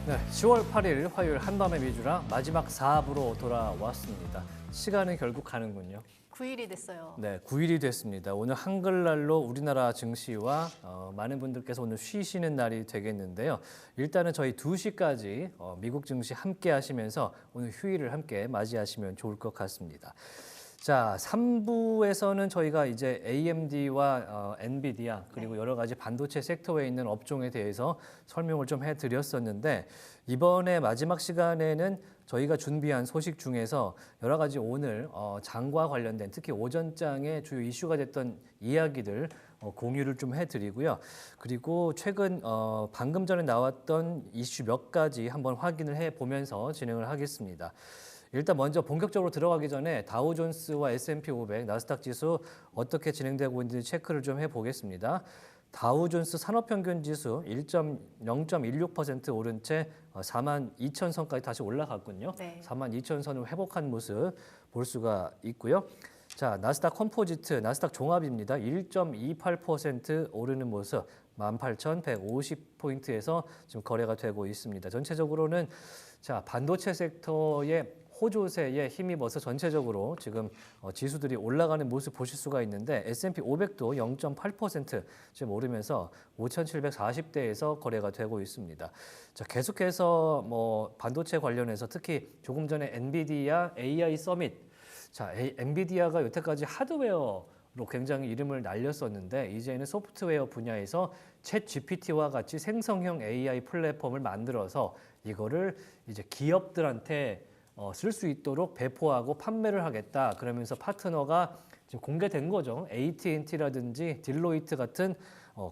네, 10월 8일 화요일 한밤의 미주랑 마지막 4부로 돌아왔습니다. 시간은 결국 가는군요. 9일이 됐어요. 네, 9일이 됐습니다. 오늘 한글날로 우리나라 증시와 많은 분들께서 오늘 쉬시는 날이 되겠는데요. 일단은 저희 2시까지 미국 증시 함께 하시면서 오늘 휴일을 함께 맞이하시면 좋을 것 같습니다. 자, 3부에서는 저희가 이제 AMD와 엔비디아 그리고 여러 가지 반도체 섹터에 있는 업종에 대해서 설명을 좀 해드렸었는데 이번에 마지막 시간에는 저희가 준비한 소식 중에서 여러 가지 오늘 장과 관련된 특히 오전장의 주요 이슈가 됐던 이야기들 공유를 좀 해드리고요. 그리고 최근 방금 전에 나왔던 이슈 몇 가지 한번 확인을 해보면서 진행을 하겠습니다. 일단 먼저 본격적으로 들어가기 전에 다우존스와 S&P 500, 나스닥 지수 어떻게 진행되고 있는지 체크를 좀 해보겠습니다. 다우존스 산업평균지수 0.16% 오른 채 42,000선까지 다시 올라갔군요. 네. 42,000선을 회복한 모습 볼 수가 있고요. 자, 나스닥 컴포지트, 나스닥 종합입니다. 1.28% 오르는 모습 18,150포인트에서 지금 거래가 되고 있습니다. 전체적으로는 자, 반도체 섹터의 호조세에 힘입어서 전체적으로 지금 지수들이 올라가는 모습 보실 수가 있는데 S&P 500도 0.8% 지금 오르면서 5,740대에서 거래가 되고 있습니다. 자, 계속해서 반도체 관련해서 특히 조금 전에 엔비디아 AI 서밋, 자, 엔비디아가 여태까지 하드웨어로 굉장히 이름을 날렸었는데 이제는 소프트웨어 분야에서 챗 GPT와 같이 생성형 AI 플랫폼을 만들어서 이거를 이제 기업들한테 쓸 수 있도록 배포하고 판매를 하겠다. 그러면서 파트너가 지금 공개된 거죠. AT&T라든지 딜로이트 같은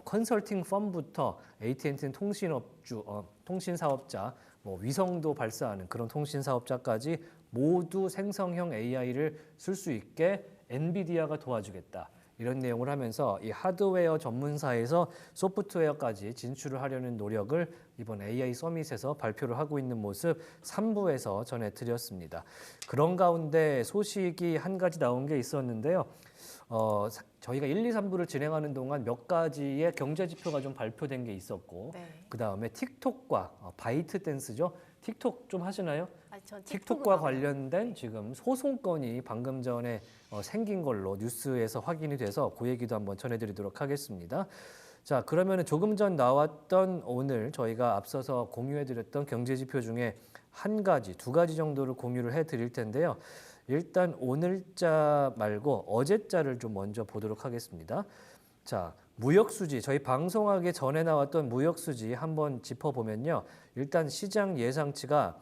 컨설팅 펌부터 AT&T는 통신업주, 통신사업자, 위성도 발사하는 그런 통신사업자까지 모두 생성형 AI를 쓸 수 있게 엔비디아가 도와주겠다. 이런 내용을 하면서 이 하드웨어 전문사에서 소프트웨어까지 진출을 하려는 노력을 이번 AI 서밋에서 발표를 하고 있는 모습 3부에서 전해드렸습니다. 그런 가운데 소식이 한 가지 나온 게 있었는데요. 저희가 1, 2, 3부를 진행하는 동안 몇 가지의 경제 지표가 좀 발표된 게 있었고 네. 그다음에 틱톡과 바이트 댄스죠. 틱톡 좀 하시나요? 전 틱톡과 관련된 지금 소송건이 방금 전에 생긴 걸로 뉴스에서 확인이 돼서 그 얘기도 한번 전해드리도록 하겠습니다. 자, 그러면 조금 전 나왔던 오늘 저희가 앞서서 공유해드렸던 경제지표 중에 한 가지, 두 가지 정도를 공유를 해드릴 텐데요. 일단 오늘자 말고 어제자를 좀 먼저 보도록 하겠습니다. 자, 무역수지, 저희 방송하기 전에 나왔던 무역수지 한번 짚어보면요. 일단 시장 예상치가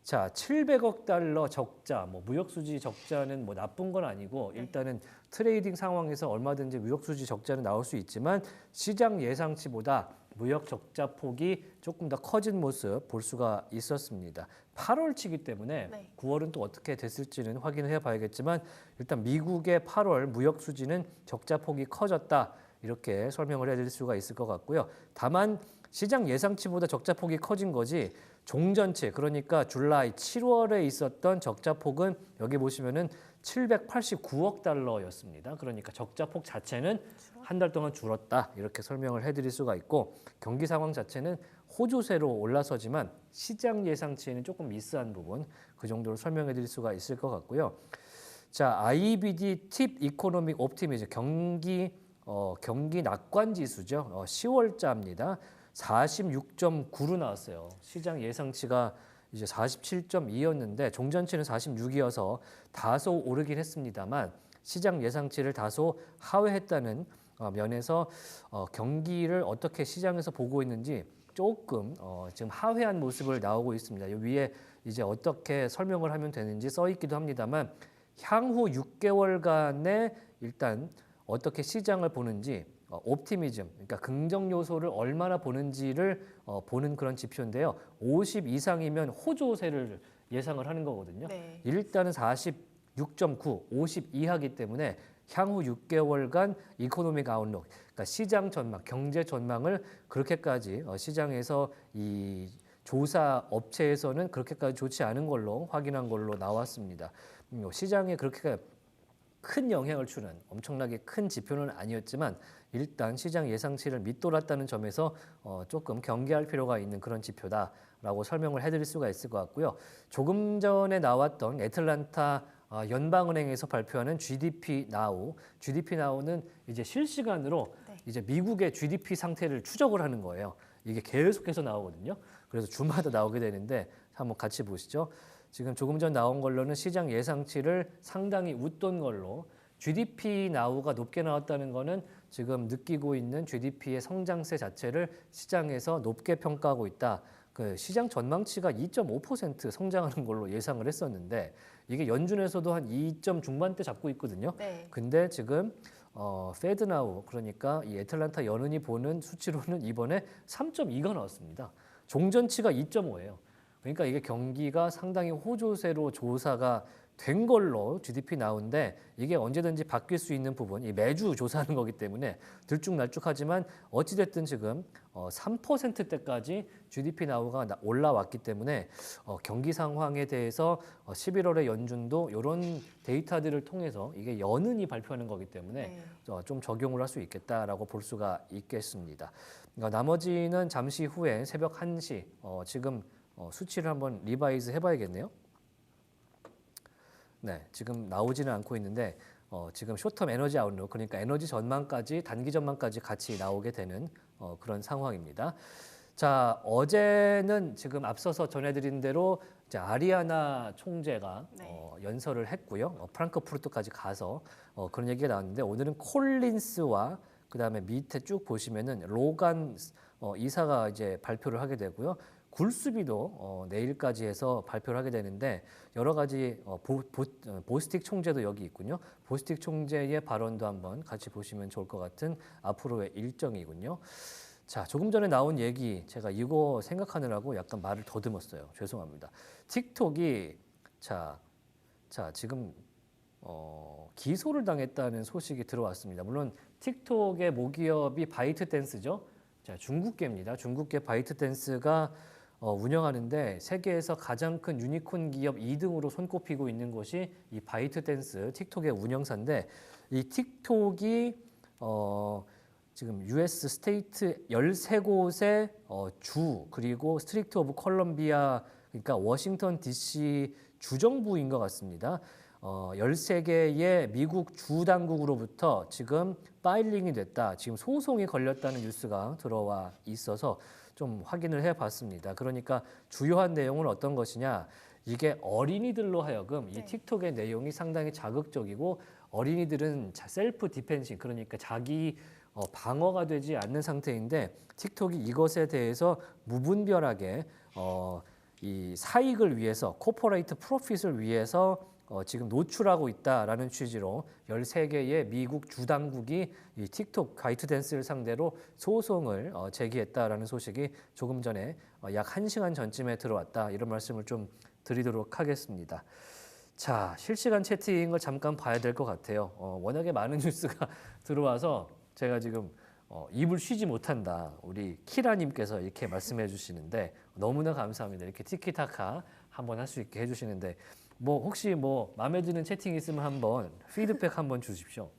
자, 700억 달러 적자, 무역수지 적자는 나쁜 건 아니고 일단은 트레이딩 상황에서 얼마든지 무역수지 적자는 나올 수 있지만 시장 예상치보다 무역 적자 폭이 조금 더 커진 모습 볼 수가 있었습니다. 8월치기 때문에 네. 9월은 또 어떻게 됐을지는 확인을 해봐야겠지만 일단 미국의 8월 무역수지는 적자 폭이 커졌다. 이렇게 설명을 해드릴 수가 있을 것 같고요. 다만 시장 예상치보다 적자 폭이 커진 거지 종전치 그러니까 줄라이 7월에 있었던 적자 폭은 여기 보시면은 789억 달러였습니다. 그러니까 적자 폭 자체는 한 달 동안 줄었다 이렇게 설명을 해드릴 수가 있고 경기 상황 자체는 호조세로 올라서지만 시장 예상치에는 조금 미스한 부분 그 정도로 설명해드릴 수가 있을 것 같고요. 자, IBD 팁 이코노믹 옵티미즘 경기 낙관 지수죠. 10월자입니다. 46.9로 나왔어요. 시장 예상치가 이제 47.2였는데 종전치는 46이어서 다소 오르긴 했습니다만 시장 예상치를 다소 하회했다는 면에서 경기를 어떻게 시장에서 보고 있는지 조금 지금 하회한 모습을 나오고 있습니다. 여기 위에 이제 어떻게 설명을 하면 되는지 써 있기도 합니다만 향후 6개월간의 일단 어떻게 시장을 보는지 옵티미즘, 그러니까 긍정 요소를 얼마나 보는지를 보는 그런 지표인데요. 50 이상이면 호조세를 예상을 하는 거거든요. 네. 일단은 46.9, 50 이하기 때문에 향후 6개월간 이코노믹 아웃룩, 그러니까 시장 전망, 경제 전망을 그렇게까지 시장에서 이 조사 업체에서는 그렇게까지 좋지 않은 걸로 확인한 걸로 나왔습니다. 시장에 그렇게 큰 영향을 주는 엄청나게 큰 지표는 아니었지만 일단 시장 예상치를 밑돌았다는 점에서 조금 경계할 필요가 있는 그런 지표다. 라고 설명을 해드릴 수가 있을 것 같고요. 조금 전에 나왔던 애틀란타 연방은행에서 발표하는 GDP Now, GDP Now는 이제 실시간으로 네. 이제 미국의 GDP 상태를 추적을 하는 거예요. 이게 계속해서 나오거든요. 그래서 주마다 나오게 되는데 한번 같이 보시죠. 지금 조금 전 나온 걸로는 시장 예상치를 상당히 웃돈 걸로 GDP Now가 높게 나왔다는 거는 지금 느끼고 있는 GDP의 성장세 자체를 시장에서 높게 평가하고 있다. 그 시장 전망치가 2.5% 성장하는 걸로 예상을 했었는데 이게 연준에서도 한 2점 중반대 잡고 있거든요. 네. 근데 지금 페드 나우 그러니까 이 애틀란타 연은이 보는 수치로는 이번에 3.2가 나왔습니다. 종전치가 2.5예요. 그러니까 이게 경기가 상당히 호조세로 조사가 된 걸로 GDP 나오는데 이게 언제든지 바뀔 수 있는 부분, 이 매주 조사하는 거기 때문에 들쭉날쭉하지만 어찌됐든 지금 3%대까지 GDP 나우가 올라왔기 때문에 경기 상황에 대해서 11월에 연준도 이런 데이터들을 통해서 이게 연은이 발표하는 거기 때문에 좀 적용을 할 수 있겠다라고 볼 수가 있겠습니다. 나머지는 잠시 후에 새벽 1시 지금 수치를 한번 리바이즈 해봐야겠네요. 네, 지금 나오지는 않고 있는데 지금 쇼텀 에너지 아웃룩 그러니까 에너지 전망까지 단기 전망까지 같이 나오게 되는 그런 상황입니다. 자, 어제는 지금 앞서서 전해드린 대로 이제 아리아나 총재가 연설을 했고요. 프랑크푸르트까지 가서 그런 얘기가 나왔는데 오늘은 콜린스와 그다음에 밑에 쭉 보시면은 로간 이사가 이제 발표를 하게 되고요. 굴수비도 내일까지 해서 발표를 하게 되는데 여러 가지 보스틱 총재도 여기 있군요. 보스틱 총재의 발언도 한번 같이 보시면 좋을 것 같은 앞으로의 일정이군요. 자, 조금 전에 나온 얘기 제가 이거 생각하느라고 약간 말을 더듬었어요. 죄송합니다. 틱톡이 자 지금 기소를 당했다는 소식이 들어왔습니다. 물론 틱톡의 모기업이 바이트댄스죠. 자, 중국계입니다. 중국계 바이트댄스가 운영하는데 세계에서 가장 큰 유니콘 기업 2등으로 손꼽히고 있는 곳이 이 바이트댄스 틱톡의 운영사인데 이 틱톡이 지금 US 스테이트 13곳의 주 그리고 스트릭트 오브 컬럼비아 그러니까 워싱턴 DC 주정부인 것 같습니다. 13개의 미국 주 당국으로부터 지금 파일링이 됐다. 지금 소송이 걸렸다는 뉴스가 들어와 있어서 좀 확인을 해봤습니다. 그러니까 주요한 내용은 어떤 것이냐. 이게 어린이들로 하여금 이 틱톡의 내용이 상당히 자극적이고 어린이들은 셀프 디펜싱 그러니까 자기 방어가 되지 않는 상태인데 틱톡이 이것에 대해서 무분별하게 이 사익을 위해서 코퍼레이트 프로핏을 위해서 지금 노출하고 있다라는 취지로 13개의 미국 주당국이 이 틱톡 바이트댄스를 상대로 소송을 제기했다라는 소식이 조금 전에 약 1시간 전쯤에 들어왔다. 이런 말씀을 좀 드리도록 하겠습니다. 자, 실시간 채팅을 잠깐 봐야 될 것 같아요. 워낙에 많은 뉴스가 들어와서 제가 지금 입을 쉬지 못한다. 우리 키라님께서 이렇게 말씀해 주시는데 너무나 감사합니다. 이렇게 티키타카 한번 할 수 있게 해주시는데 혹시 마음에 드는 채팅 있으면 한번 피드백 한번 주십시오.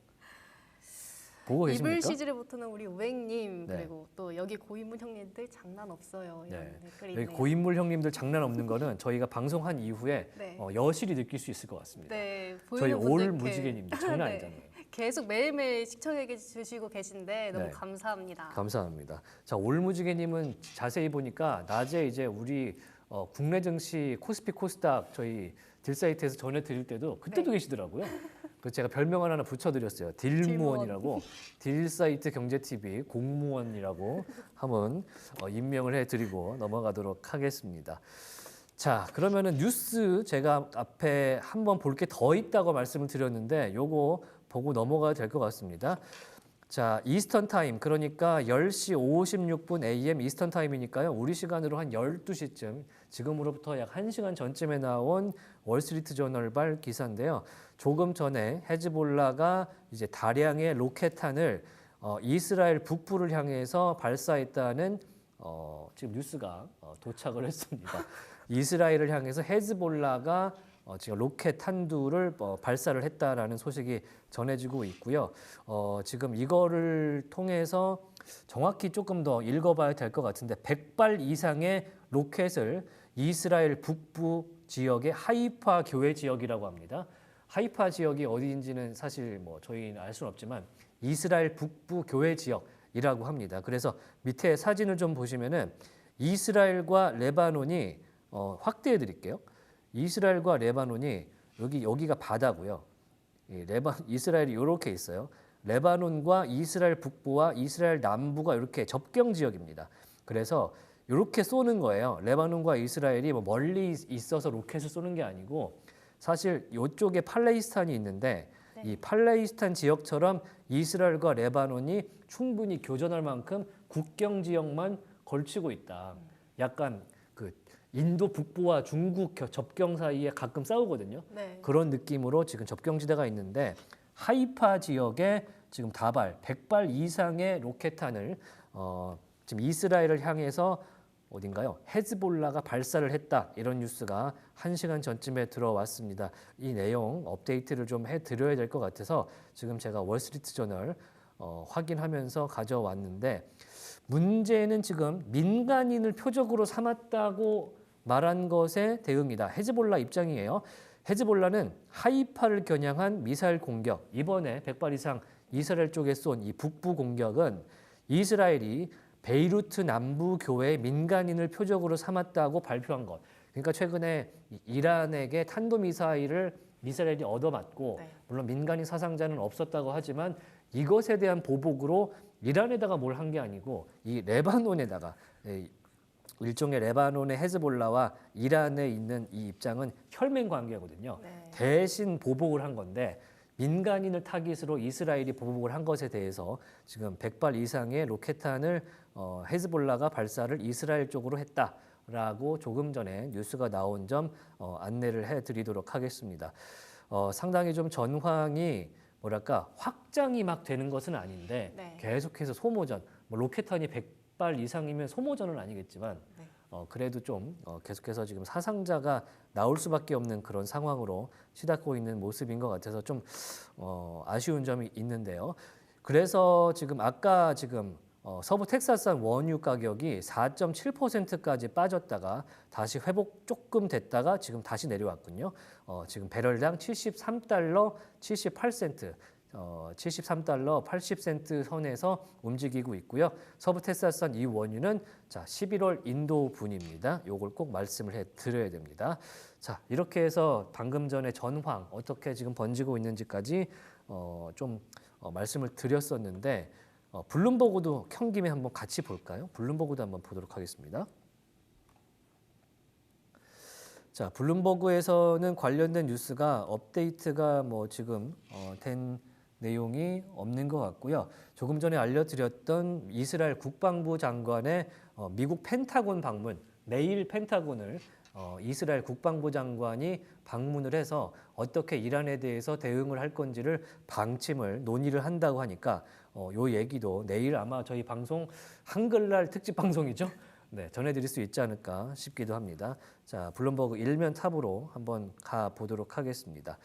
보고 계십니까? 입을 쉬지를 못하는 우리 우행님 네. 그리고 또 여기 고인물 형님들 장난 없어요. 이런 네. 댓글이 여기 있네요. 고인물 형님들 장난 없는 거는 저희가 방송한 이후에 네. 여실히 느낄 수 있을 것 같습니다. 네, 저희 보이는 올 분들께 무지개님들 장난 네. 아니잖아요. 계속 매일매일 시청해 주시고 계신데 너무 네. 감사합니다. 감사합니다. 자, 올무지개님은 자세히 보니까 낮에 이제 우리 국내 증시 코스피 코스닥 저희 딜사이트에서 전해드릴 때도 그때도 계시더라고요. 그래서 제가 별명을 하나 붙여드렸어요. 딜무원이라고 딜사이트 경제TV 공무원이라고 한번 임명을 해드리고 넘어가도록 하겠습니다. 자, 그러면은 뉴스 제가 앞에 한번 볼 게 더 있다고 말씀을 드렸는데 요거 보고 넘어가야 될 것 같습니다. 자, 이스턴 타임 그러니까 10시 56분 AM 이스턴 타임이니까요. 우리 시간으로 한 12시쯤 지금으로부터 약 1시간 전쯤에 나온 월스트리트 저널발 기사인데요. 조금 전에 헤즈볼라가 이제 다량의 로켓탄을 이스라엘 북부를 향해서 발사했다는 지금 뉴스가 도착을 했습니다. 이스라엘을 향해서 헤즈볼라가 지금 로켓 탄두를 발사를 했다라는 소식이 전해지고 있고요. 지금 이거를 통해서 정확히 조금 더 읽어봐야 될 것 같은데 100발 이상의 로켓을 이스라엘 북부 지역의 하이파 교회 지역이라고 합니다. 하이파 지역이 어디인지는 사실 뭐 저희는 알 수는 없지만 이스라엘 북부 교회 지역이라고 합니다. 그래서 밑에 사진을 좀 보시면은 이스라엘과 레바논이 확대해 드릴게요. 이스라엘과 레바논이 여기가 바다고요. 이스라엘이 이렇게 있어요. 레바논과 이스라엘 북부와 이스라엘 남부가 이렇게 접경 지역입니다. 그래서 이렇게 쏘는 거예요. 레바논과 이스라엘이 뭐 멀리 있어서 로켓을 쏘는 게 아니고 사실 이쪽에 팔레스타인이 있는데 네. 이 팔레스타인 지역처럼 이스라엘과 레바논이 충분히 교전할 만큼 국경 지역만 걸치고 있다. 약간 그 인도 북부와 중국 접경 사이에 가끔 싸우거든요. 네. 그런 느낌으로 지금 접경지대가 있는데 하이파 지역에 지금 다발 100발 이상의 로켓탄을 지금 이스라엘을 향해서 어딘가요? 헤즈볼라가 발사를 했다. 이런 뉴스가 1시간 전쯤에 들어왔습니다. 이 내용 업데이트를 좀 해드려야 될 것 같아서 지금 제가 월스트리트저널 확인하면서 가져왔는데 문제는 지금 민간인을 표적으로 삼았다고 말한 것의 대응이다. 헤즈볼라 입장이에요. 헤즈볼라는 하이파를 겨냥한 미사일 공격, 이번에 100발 이상 이스라엘 쪽에 쏜 이 북부 공격은 이스라엘이 베이루트 남부 교회 민간인을 표적으로 삼았다고 발표한 것. 그러니까 최근에 이란에게 탄도미사일을 이스라엘이 얻어맞고 네. 물론 민간인 사상자는 없었다고 하지만 이것에 대한 보복으로 이란에다가 뭘 한 게 아니고 이 레바논에다가 일종의 레바논의 헤즈볼라와 이란에 있는 이 입장은 혈맹 관계거든요. 네. 대신 보복을 한 건데 민간인을 타깃으로 이스라엘이 보복을 한 것에 대해서 지금 100발 이상의 로켓탄을 헤즈볼라가 발사를 이스라엘 쪽으로 했다라고 조금 전에 뉴스가 나온 점 안내를 해드리도록 하겠습니다. 상당히 좀 전황이 뭐랄까 확장이 막 되는 것은 아닌데 네. 계속해서 소모전, 뭐 로켓탄이 100발 이상이면 소모전은 아니겠지만 네. 그래도 좀 계속해서 지금 사상자가 나올 수밖에 없는 그런 상황으로 치닫고 있는 모습인 것 같아서 좀 아쉬운 점이 있는데요. 그래서 지금 아까 지금 서부 텍사스산 원유 가격이 4.7%까지 빠졌다가 다시 회복 조금 됐다가 지금 다시 내려왔군요. 지금 배럴당 73달러 78센트 73달러 80센트 선에서 움직이고 있고요. 서부 텍사스산 이 원유는 자 11월 인도분입니다. 요걸 꼭 말씀을 해 드려야 됩니다. 자 이렇게 해서 방금 전에 전황 어떻게 지금 번지고 있는지까지 좀 말씀을 드렸었는데 블룸버그도 켠 김에 한번 같이 볼까요? 블룸버그도 한번 보도록 하겠습니다. 자 블룸버그에서는 관련된 뉴스가 업데이트가 뭐 지금 된 내용이 없는 것 같고요. 조금 전에 알려드렸던 이스라엘 국방부 장관의 미국 펜타곤 방문, 내일 펜타곤을 이스라엘 국방부 장관이 방문을 해서 어떻게 이란에 대해서 대응을 할 건지를 방침을 논의를 한다고 하니까 요 얘기도 내일 아마 저희 방송 한글날 특집 방송이죠. 네, 전해드릴 수 있지 않을까 싶기도 합니다. 자, 블룸버그 일면 탑으로 한번 가 보도록 하겠습니다.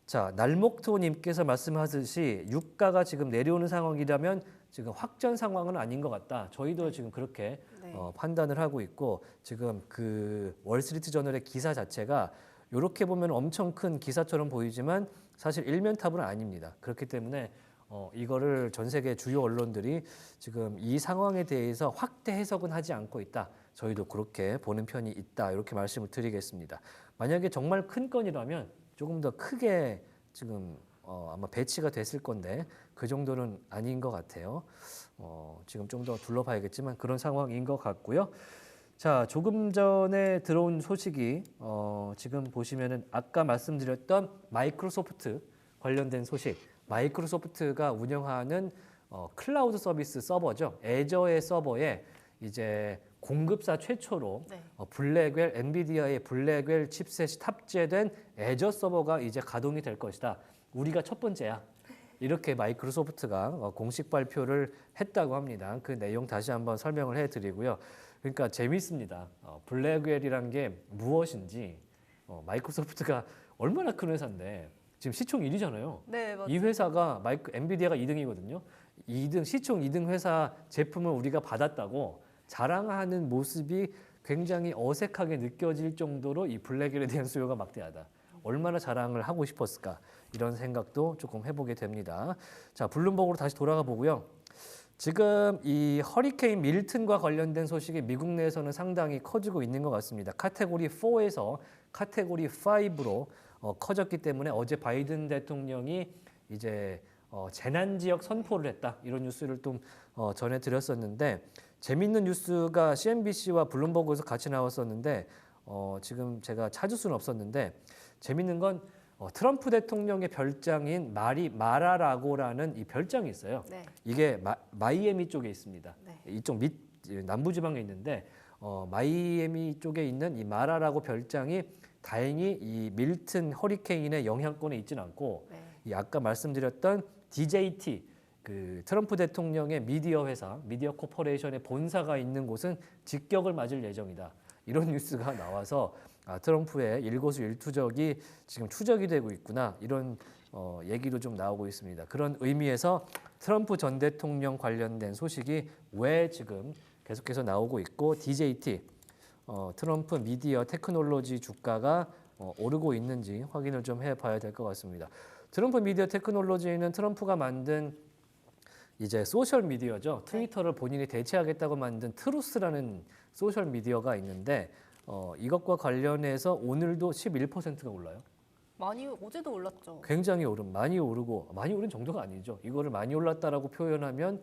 자, 날목토님께서 말씀하듯이 유가가 지금 내려오는 상황이라면 지금 확전 상황은 아닌 것 같다. 저희도 지금 그렇게 네. 판단을 하고 있고 지금 그 월스트리트저널의 기사 자체가 이렇게 보면 엄청 큰 기사처럼 보이지만 사실 일면탑은 아닙니다. 그렇기 때문에 이거를 전 세계 주요 언론들이 지금 이 상황에 대해서 확대 해석은 하지 않고 있다. 저희도 그렇게 보는 편이 있다. 이렇게 말씀을 드리겠습니다. 만약에 정말 큰 건이라면 조금 더 크게 지금 아마 배치가 됐을 건데 그 정도는 아닌 것 같아요. 지금 좀 더 둘러봐야겠지만 그런 상황인 것 같고요. 자, 조금 전에 들어온 소식이 지금 보시면은 아까 말씀드렸던 마이크로소프트 관련된 소식. 마이크로소프트가 운영하는 클라우드 서비스 서버죠. 애저의 서버에 이제 공급사 최초로 네. 블랙웰 엔비디아의 블랙웰 칩셋이 탑재된 애저 서버가 이제 가동이 될 것이다. 우리가 첫 번째야. 이렇게 마이크로소프트가 공식 발표를 했다고 합니다. 그 내용 다시 한번 설명을 해드리고요. 그러니까 재미있습니다. 블랙웰이란 게 무엇인지 마이크로소프트가 얼마나 큰 회사인데 지금 시총 1위잖아요. 네, 맞아요. 이 회사가 엔비디아가 2등이거든요. 2등 시총 2등 회사 제품을 우리가 받았다고 자랑하는 모습이 굉장히 어색하게 느껴질 정도로 이 블랙엘에 대한 수요가 막대하다. 얼마나 자랑을 하고 싶었을까 이런 생각도 조금 해보게 됩니다. 자, 블룸버그로 다시 돌아가 보고요. 지금 이 허리케인 밀튼과 관련된 소식이 미국 내에서는 상당히 커지고 있는 것 같습니다. 카테고리 4에서 카테고리 5로 커졌기 때문에 어제 바이든 대통령이 이제 재난 지역 선포를 했다 이런 뉴스를 좀 전해드렸었는데 재밌는 뉴스가 CNBC와 블룸버그에서 같이 나왔었는데 지금 제가 찾을 수는 없었는데 재밌는 건 트럼프 대통령의 별장인 마라라고라는 이 별장이 있어요. 네. 이게 마이애미 쪽에 있습니다. 네. 이쪽 남부 지방에 있는데 마이애미 쪽에 있는 이 마라라고 별장이 다행히 이 밀튼 허리케인의 영향권에 있지는 않고 네. 이 아까 말씀드렸던 DJT 그 트럼프 대통령의 미디어 회사, 미디어 코퍼레이션의 본사가 있는 곳은 직격을 맞을 예정이다. 이런 뉴스가 나와서 트럼프의 일거수일투족이 지금 추적이 되고 있구나 이런 얘기도 좀 나오고 있습니다. 그런 의미에서 트럼프 전 대통령 관련된 소식이 왜 지금 계속해서 나오고 있고 DJT 트럼프 미디어 테크놀로지 주가가 오르고 있는지 확인을 좀 해봐야 될 것 같습니다. 트럼프 미디어 테크놀로지는 트럼프가 만든 이제 소셜 미디어죠. 트위터를 본인이 대체하겠다고 만든 트루스라는 소셜 미디어가 있는데 이것과 관련해서 오늘도 11%가 올라요. 많이 어제도 올랐죠. 굉장히 많이 오르고 많이 오른 정도가 아니죠. 이거를 많이 올랐다라고 표현하면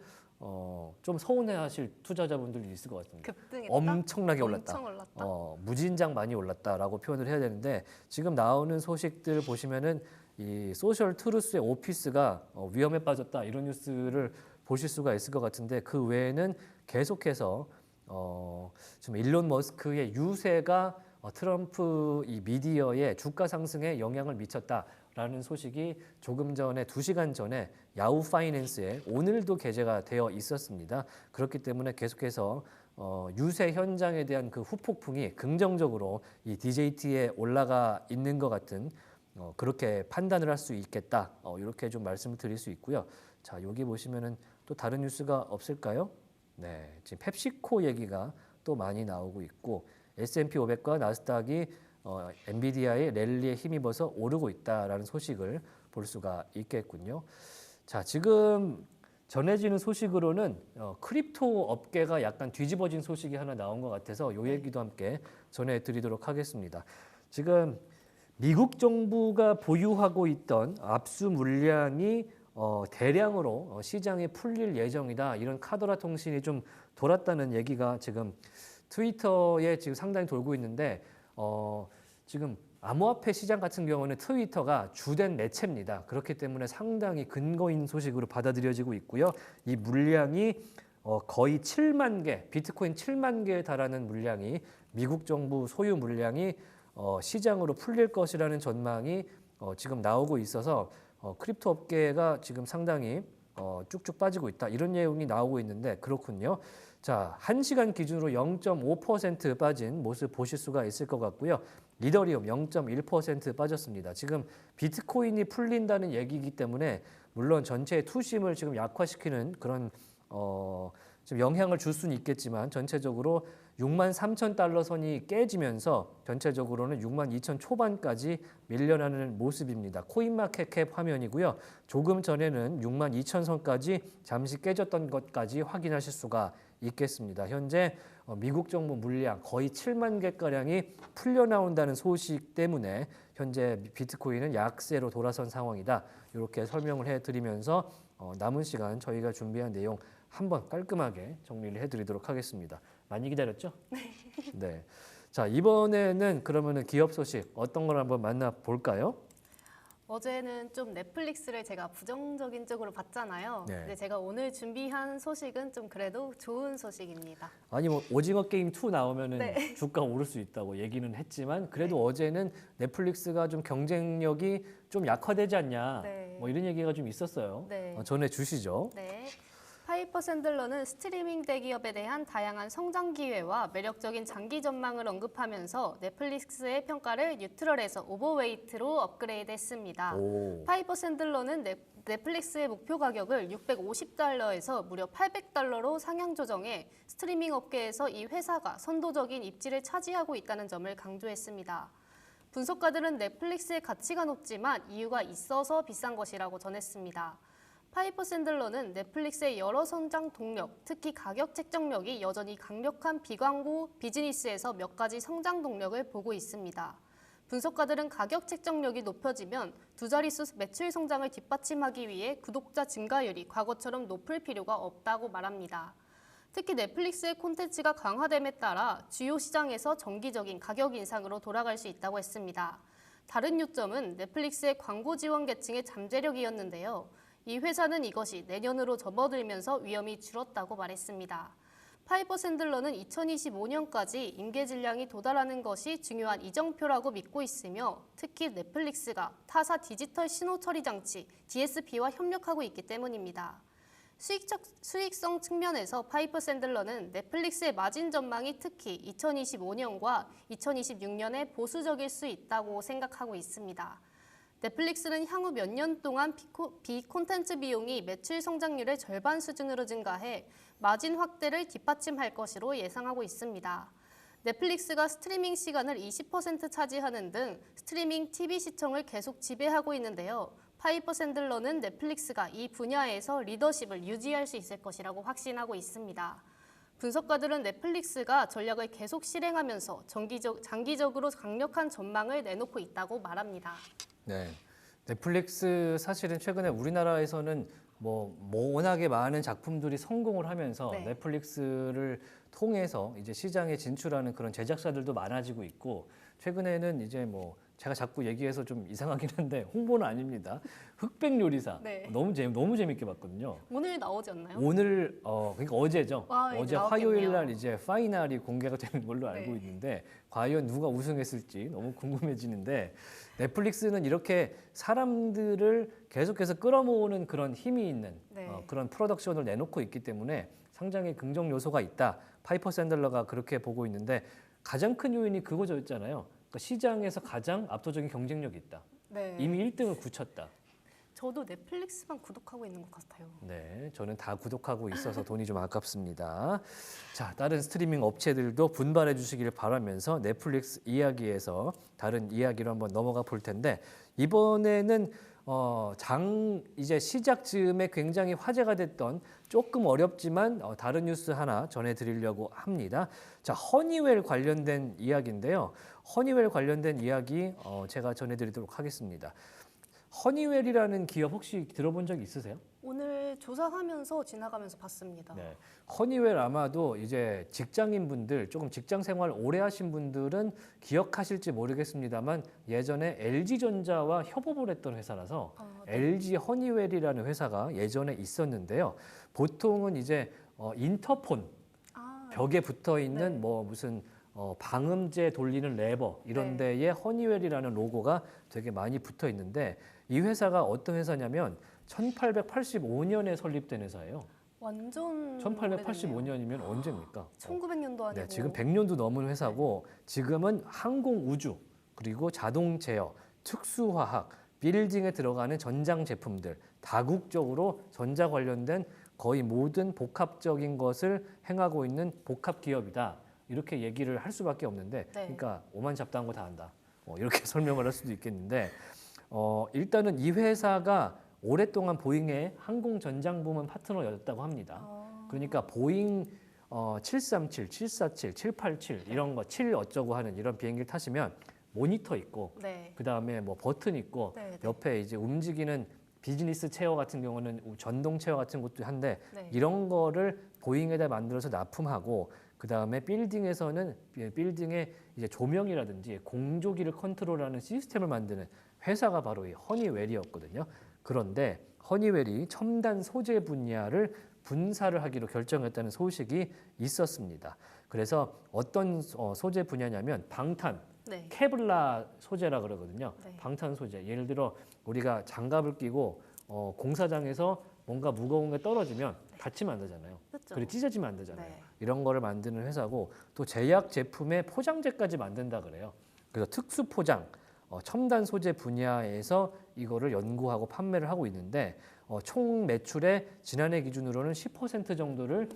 좀 서운해하실 투자자분들이 있을 것 같습니다. 급등했다. 엄청나게 올랐다. 엄청 올랐다. 무진장 많이 올랐다라고 표현을 해야 되는데 지금 나오는 소식들 보시면은 이 소셜 트루스의 오피스가 위험에 빠졌다 이런 뉴스를 보실 수가 있을 것 같은데 그 외에는 계속해서 지금 일론 머스크의 유세가 트럼프 이 미디어의 주가 상승에 영향을 미쳤다라는 소식이 조금 전에 2시간 전에 야후 파이낸스에 오늘도 게재가 되어 있었습니다. 그렇기 때문에 계속해서 유세 현장에 대한 그 후폭풍이 긍정적으로 이 DJT에 올라가 있는 것 같은 그렇게 판단을 할 수 있겠다. 이렇게 좀 말씀을 드릴 수 있고요. 자, 여기 보시면은 또 다른 뉴스가 없을까요? 네, 지금 펩시코 얘기가 또 많이 나오고 있고 S&P 500과 나스닥이 엔비디아의 랠리에 힘입어서 오르고 있다라는 소식을 볼 수가 있겠군요. 자, 지금 전해지는 소식으로는 크립토 업계가 약간 뒤집어진 소식이 하나 나온 것 같아서 이 얘기도 함께 전해드리도록 하겠습니다. 지금 미국 정부가 보유하고 있던 압수 물량이 대량으로 시장에 풀릴 예정이다. 이런 카더라 통신이 좀 돌았다는 얘기가 지금 트위터에 지금 상당히 돌고 있는데 지금 암호화폐 시장 같은 경우는 트위터가 주된 매체입니다. 그렇기 때문에 상당히 근거 있는 소식으로 받아들여지고 있고요. 이 물량이 거의 7만 개, 비트코인 7만 개에 달하는 물량이 미국 정부 소유 물량이 시장으로 풀릴 것이라는 전망이 지금 나오고 있어서 크립토 업계가 지금 상당히 쭉쭉 빠지고 있다. 이런 내용이 나오고 있는데 그렇군요. 자, 1시간 기준으로 0.5% 빠진 모습 보실 수가 있을 것 같고요. 이더리움 0.1% 빠졌습니다. 지금 비트코인이 풀린다는 얘기이기 때문에 물론 전체의 투심을 지금 약화시키는 그런 좀 영향을 줄 수는 있겠지만 전체적으로 6만 3천 달러 선이 깨지면서 전체적으로는 6만 2천 초반까지 밀려나는 모습입니다. 코인마켓캡 화면이고요. 조금 전에는 6만 2천 선까지 잠시 깨졌던 것까지 확인하실 수가 있겠습니다. 현재 미국 정부 물량 거의 7만 개가량이 풀려나온다는 소식 때문에 현재 비트코인은 약세로 돌아선 상황이다. 이렇게 설명을 해드리면서 남은 시간 저희가 준비한 내용 한번 깔끔하게 정리를 해드리도록 하겠습니다. 많이 기다렸죠? 네. 자, 이번에는 그러면은 기업 소식 어떤 걸 한번 만나볼까요? 어제는 좀 넷플릭스를 제가 부정적인 쪽으로 봤잖아요. 네. 근데 제가 오늘 준비한 소식은 좀 그래도 좋은 소식입니다. 아니 뭐 오징어 게임 2 나오면은 네. 주가 오를 수 있다고 얘기는 했지만 그래도 어제는 넷플릭스가 좀 경쟁력이 좀 약화되지 않냐 네. 뭐 이런 얘기가 좀 있었어요. 네. 전해 주시죠. 네. 파이퍼 샌들러는 스트리밍 대기업에 대한 다양한 성장 기회와 매력적인 장기 전망을 언급하면서 넷플릭스의 평가를 뉴트럴에서 오버웨이트로 업그레이드했습니다. 오. 파이퍼 샌들러는 넷플릭스의 목표 가격을 650달러에서 무려 800달러로 상향 조정해 스트리밍 업계에서 이 회사가 선도적인 입지를 차지하고 있다는 점을 강조했습니다. 분석가들은 넷플릭스의 가치가 높지만 이유가 있어서 비싼 것이라고 전했습니다. 파이퍼 샌들러는 넷플릭스의 여러 성장 동력, 특히 가격 책정력이 여전히 강력한 비광고 비즈니스에서 몇 가지 성장 동력을 보고 있습니다. 분석가들은 가격 책정력이 높여지면 두 자릿수 매출 성장을 뒷받침하기 위해 구독자 증가율이 과거처럼 높을 필요가 없다고 말합니다. 특히 넷플릭스의 콘텐츠가 강화됨에 따라 주요 시장에서 정기적인 가격 인상으로 돌아갈 수 있다고 했습니다. 다른 요점은 넷플릭스의 광고 지원 계층의 잠재력이었는데요. 이 회사는 이것이 내년으로 접어들면서 위험이 줄었다고 말했습니다. 파이퍼 샌들러는 2025년까지 임계 질량이 도달하는 것이 중요한 이정표라고 믿고 있으며 특히 넷플릭스가 타사 디지털 신호 처리 장치 DSP와 협력하고 있기 때문입니다. 수익성 측면에서 파이퍼 샌들러는 넷플릭스의 마진 전망이 특히 2025년과 2026년에 보수적일 수 있다고 생각하고 있습니다. 넷플릭스는 향후 몇 년 동안 비콘텐츠 비용이 매출 성장률의 절반 수준으로 증가해 마진 확대를 뒷받침할 것으로 예상하고 있습니다. 넷플릭스가 스트리밍 시간을 20% 차지하는 등 스트리밍 TV 시청을 계속 지배하고 있는데요. 파이퍼 샌들러는 넷플릭스가 이 분야에서 리더십을 유지할 수 있을 것이라고 확신하고 있습니다. 분석가들은 넷플릭스가 전략을 계속 실행하면서 장기적으로 강력한 전망을 내놓고 있다고 말합니다. 네, 넷플릭스 사실은 최근에 우리나라에서는 워낙에 많은 작품들이 성공을 하면서 네. 넷플릭스를 통해서 이제 시장에 진출하는 그런 제작사들도 많아지고 있고 최근에는 이제 제가 자꾸 얘기해서 좀 이상하긴 한데 홍보는 아닙니다. 흑백 요리사 네. 너무 재밌게 봤거든요. 오늘 나오지 않나요? 오늘 그러니까 어제죠. 와, 이제 어제 나왔겠네요. 화요일 날 이제 파이널이 공개가 되는 걸로 알고 네. 있는데 과연 누가 우승했을지 너무 궁금해지는데 넷플릭스는 이렇게 사람들을 계속해서 끌어모으는 그런 힘이 있는 네. 그런 프로덕션을 내놓고 있기 때문에 상당히 긍정 요소가 있다. 파이퍼 샌들러가 그렇게 보고 있는데 가장 큰 요인이 그거였잖아요. 그러니까 시장에서 가장 압도적인 경쟁력이 있다. 네. 이미 1등을 굳혔다. 저도 넷플릭스만 구독하고 있는 것 같아요. 네, 저는 다 구독하고 있어서 돈이 좀 아깝습니다. 자, 다른 스트리밍 업체들도 분발해 주시기를 바라면서 넷플릭스 이야기에서 다른 이야기로 한번 넘어가 볼 텐데 이번에는 이제 시작 즈음에 굉장히 화제가 됐던 조금 어렵지만 다른 뉴스 하나 전해드리려고 합니다. 자, 허니웰 관련된 이야기인데요. 허니웰 관련된 이야기 제가 전해드리도록 하겠습니다. 허니웰이라는 기업 혹시 들어본 적 있으세요? 오늘 조사하면서 지나가면서 봤습니다. 네. 허니웰 아마도 이제 직장인분들 조금 직장 생활 오래 하신 분들은 기억하실지 모르겠습니다만 예전에 LG전자와 협업을 했던 회사라서 네. LG 허니웰이라는 회사가 예전에 있었는데요. 보통은 이제 인터폰 벽에 붙어 있는 네. 무슨 방음제 돌리는 레버 이런 네. 데에 허니웰이라는 로고가 되게 많이 붙어 있는데 이 회사가 어떤 회사냐면 1885년에 설립된 회사예요. 완전 1885년이면 언제입니까? 1900년도 아니고. 네, 지금 100년도 넘은 회사고 지금은 항공 우주 그리고 자동 제어, 특수화학, 빌딩에 들어가는 전장 제품들 다국적으로 전자 관련된 거의 모든 복합적인 것을 행하고 있는 복합 기업이다. 이렇게 얘기를 할 수밖에 없는데, 네. 그러니까 오만 잡다한 거 다 한다. 이렇게 설명을 할 수도 있겠는데, 일단은 이 회사가 오랫동안 보잉의 항공 전장 부문 파트너였다고 합니다. 그러니까 보잉 737, 747, 787 이런 거 7 어쩌고 하는 이런 비행기를 타시면 모니터 있고, 네. 그 다음에 버튼 있고, 네, 네. 옆에 이제 움직이는 비즈니스 체어 같은 경우는 전동 체어 같은 것도 한데 네. 이런 거를 보잉에다 만들어서 납품하고 그 다음에 빌딩에서는 빌딩의 이제 조명이라든지 공조기를 컨트롤하는 시스템을 만드는 회사가 바로 이 허니웰이었거든요. 그런데 허니웰이 첨단 소재 분야를 분사를 하기로 결정했다는 소식이 있었습니다. 그래서 어떤 소재 분야냐면 방탄, 네. 케블라 소재라 그러거든요. 네. 방탄 소재. 예를 들어 우리가 장갑을 끼고 공사장에서 뭔가 무거운 게 떨어지면 다치면 안 되잖아요. 그렇죠. 그리고 찢어지면 안 되잖아요. 네. 이런 거를 만드는 회사고 또 제약 제품의 포장재까지 만든다 그래요. 그래서 특수 포장, 첨단 소재 분야에서 이거를 연구하고 판매를 하고 있는데 총 매출의 지난해 기준으로는 10% 정도를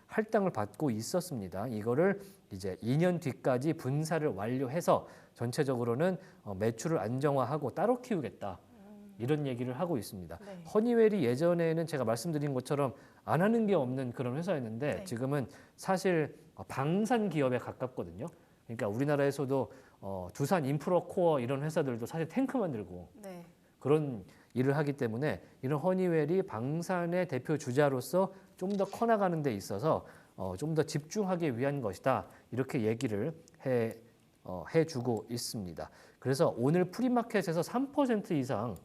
할당을 받고 있었습니다. 이거를 이제 2년 뒤까지 분사를 완료해서 전체적으로는 매출을 안정화하고 따로 키우겠다. 이런 얘기를 하고 있습니다. 네. 허니웰이 예전에는 제가 말씀드린 것처럼 안 하는 게 없는 그런 회사였는데 네. 지금은 사실 방산 기업에 가깝거든요. 그러니까 우리나라에서도 두산 인프라코어 이런 회사들도 사실 탱크 만들고 네. 그런 일을 하기 때문에 이런 허니웰이 방산의 대표 주자로서 좀 더 커나가는 데 있어서 좀 더 집중하기 위한 것이다. 이렇게 얘기를 해주고 있습니다. 그래서 오늘 프리마켓에서 3% 이상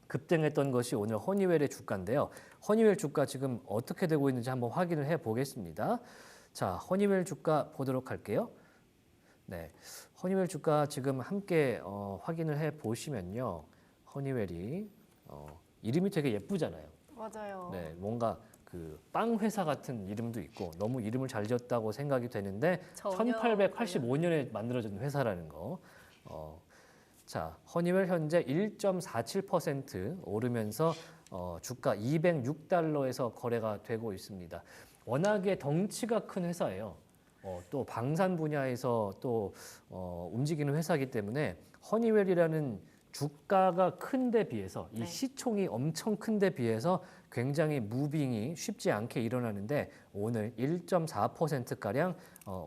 급등했던 것이 오늘 허니웰의 주가인데요. 허니웰 주가 지금 어떻게 되고 있는지 한번 확인을 해 보겠습니다. 자, 허니웰 주가 보도록 할게요. 네, 허니웰 주가 지금 함께 확인을 해 보시면요. 허니웰이 이름이 되게 예쁘잖아요. 맞아요. 네, 뭔가 그 빵 회사 같은 이름도 있고 너무 이름을 잘 지었다고 생각이 되는데 전혀 1885년에 만들어진 회사라는 거. 자, 허니웰 현재 1.47% 오르면서 주가 206달러에서 거래가 되고 있습니다. 워낙에 덩치가 큰 회사예요. 또 방산 분야에서 또 움직이는 회사이기 때문에 허니웰이라는 주가가 큰 데 비해서 이 네. 시총이 엄청 큰 데 비해서 굉장히 무빙이 쉽지 않게 일어나는데 오늘 1.4%가량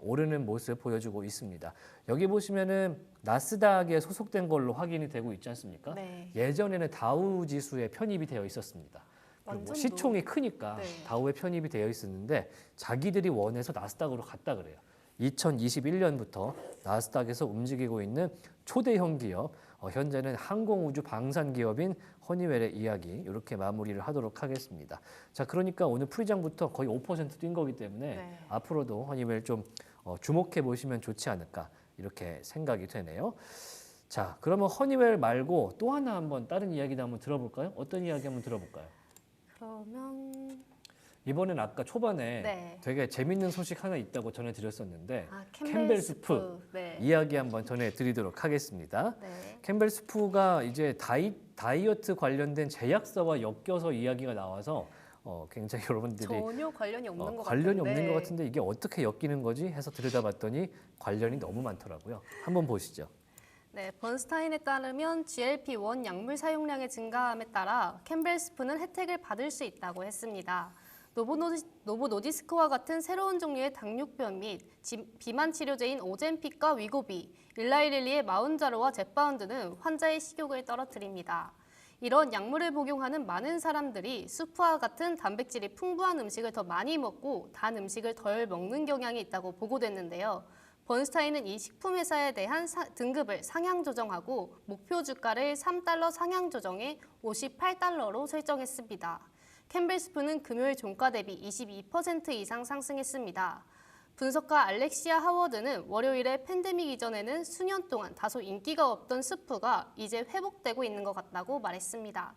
오르는 모습 보여주고 있습니다. 여기 보시면은 나스닥에 소속된 걸로 확인이 되고 있지 않습니까? 네. 예전에는 다우 지수에 편입이 되어 있었습니다. 그리고 뭐 완전 시총이 크니까 네. 다우에 편입이 되어 있었는데 자기들이 원해서 나스닥으로 갔다 그래요. 2021년부터 나스닥에서 움직이고 있는 초대형 기업, 현재는 항공우주 방산 기업인 허니웰의 이야기 이렇게 마무리를 하도록 하겠습니다. 자, 그러니까 오늘 프리장부터 거의 5%뛴 거기 때문에 네. 앞으로도 허니웰 좀 주목해 보시면 좋지 않을까 이렇게 생각이 되네요. 자, 그러면 허니웰 말고 또 하나 한번 다른 이야기도 한번 들어볼까요? 어떤 이야기 한번 들어볼까요? 그러면 이번엔 아까 초반에 네. 되게 재밌는 소식 하나 있다고 전해드렸었는데 캠벨 캠벨 스프. 네. 이야기 한번 전해드리도록 하겠습니다. 네. 캠벨 스프가 이제 다이어트 관련된 제약사와 엮여서 이야기가 나와서 굉장히 여러분들이 전혀 관련이 없는 것 관련이 같은데. 없는 것 같은데 이게 어떻게 엮이는 거지 해서 들여다봤더니 관련이 너무 많더라고요. 한번 보시죠. 네, 번스타인에 따르면 GLP-1 약물 사용량의 증가함에 따라 캠벨 스프는 혜택을 받을 수 있다고 했습니다. 노보노디스크와 같은 새로운 종류의 당뇨병 및 비만 치료제인 오젬픽과 위고비, 일라이릴리의 마운자로와 젯바운드는 환자의 식욕을 떨어뜨립니다. 이런 약물을 복용하는 많은 사람들이 수프와 같은 단백질이 풍부한 음식을 더 많이 먹고 단 음식을 덜 먹는 경향이 있다고 보고됐는데요. 번스타인은 이 식품 회사에 대한 등급을 상향 조정하고 목표 주가를 3달러 상향 조정해 58달러로 설정했습니다. 캠벨 스프는 금요일 종가 대비 22% 이상 상승했습니다. 분석가 알렉시아 하워드는 월요일에 팬데믹 이전에는 수년 동안 다소 인기가 없던 스프가 이제 회복되고 있는 것 같다고 말했습니다.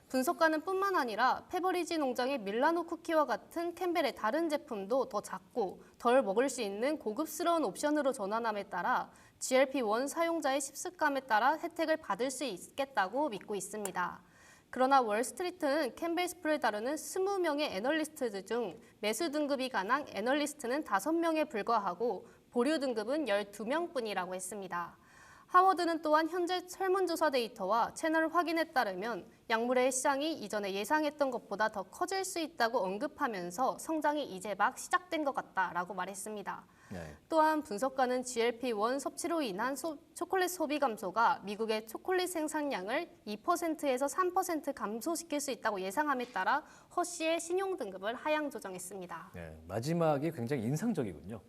분석가는 뿐만 아니라 페버리지 농장의 밀라노 쿠키와 같은 캠벨의 다른 제품도 더 작고 덜 먹을 수 있는 고급스러운 옵션으로 전환함에 따라 GLP-1 사용자의 식습관에 따라 혜택을 받을 수 있겠다고 믿고 있습니다. 그러나 월스트리트는 캠벨 스프를 다루는 20명의 애널리스트 중 매수 등급이 가능한 애널리스트는 5명에 불과하고 보류 등급은 12명뿐이라고 했습니다. 하워드는 또한 현재 설문조사 데이터와 채널 확인에 따르면 약물의 시장이 이전에 예상했던 것보다 더 커질 수 있다고 언급하면서 성장이 이제 막 시작된 것 같다라고 말했습니다. 네. 또한 분석가는 GLP-1 섭취로 인한 초콜릿 소비 감소가 미국의 초콜릿 생산량을 2%에서 3% 감소시킬 수 있다고 예상함에 따라 허쉬의 신용 등급을 하향 조정했습니다. 네, 마지막이 굉장히 인상적이군요.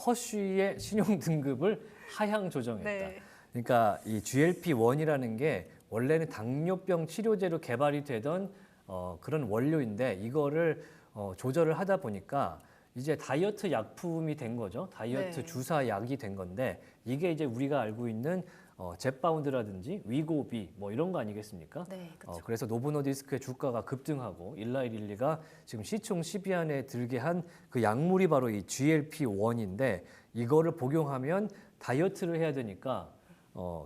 허쉬의 신용 등급을 하향 조정했다. 네. 그러니까 이 GLP-1이라는 게 원래는 당뇨병 치료제로 개발이 되던 그런 원료인데 이거를 조절을 하다 보니까 이제 다이어트 약품이 된 거죠. 다이어트 네. 주사 약이 된 건데 이게 이제 우리가 알고 있는 젯바운드라든지 위고비 뭐 이런 거 아니겠습니까? 네, 그렇죠. 그래서 노보노디스크의 주가가 급등하고 일라이릴리가 지금 시총 10위 안에 들게 한 그 약물이 바로 이 GLP-1인데 이거를 복용하면 다이어트를 해야 되니까